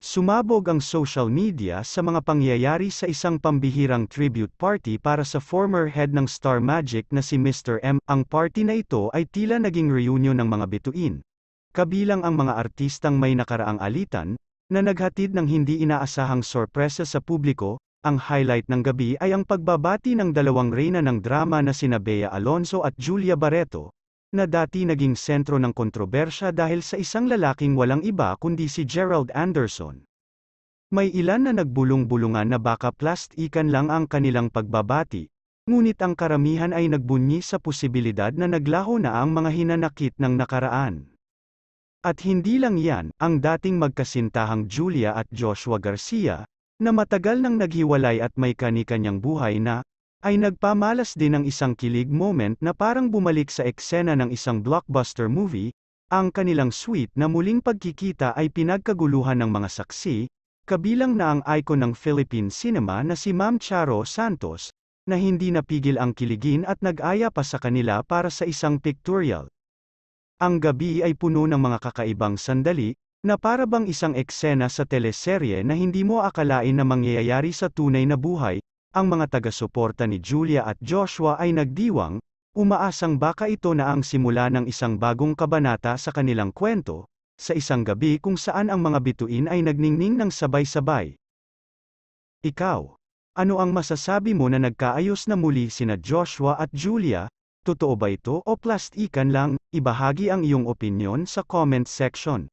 Sumabog ang social media sa mga pangyayari sa isang pambihirang tribute party para sa former head ng Star Magic na si Mr. M. Ang party na ito ay tila naging reunion ng mga bituin. Kabilang ang mga artistang may nakaraang alitan, na naghatid ng hindi inaasahang sorpresa sa publiko. Ang highlight ng gabi ay ang pagbabati ng dalawang reyna ng drama na sina Bea Alonzo at Julia Barreto, na dati naging sentro ng kontrobersya dahil sa isang lalaking walang iba kundi si Gerald Anderson. May ilan na nagbulong-bulungan na baka plastikan lang ang kanilang pagbabati, ngunit ang karamihan ay nagbunyi sa posibilidad na naglaho na ang mga hinanakit ng nakaraan. At hindi lang yan, ang dating magkasintahang Julia at Joshua Garcia, na matagal nang naghiwalay at may kani-kanyang buhay na, ay nagpamalas din ng isang kilig moment na parang bumalik sa eksena ng isang blockbuster movie. Ang kanilang sweet na muling pagkikita ay pinagkaguluhan ng mga saksi, kabilang na ang icon ng Philippine cinema na si Ma'am Charo Santos, na hindi napigil ang kiligin at nag-aya pa sa kanila para sa isang pictorial. Ang gabi ay puno ng mga kakaibang sandali, na parabang isang eksena sa teleserye na hindi mo akalain na mangyayari sa tunay na buhay. Ang mga taga-suporta ni Julia at Joshua ay nagdiwang, umaasang baka ito na ang simula ng isang bagong kabanata sa kanilang kwento, sa isang gabi kung saan ang mga bituin ay nagningning ng sabay-sabay. Ikaw, ano ang masasabi mo na nagkaayos na muli sina Joshua at Julia? Totoo ba ito o plastikan lang? Ibahagi ang iyong opinyon sa comment section.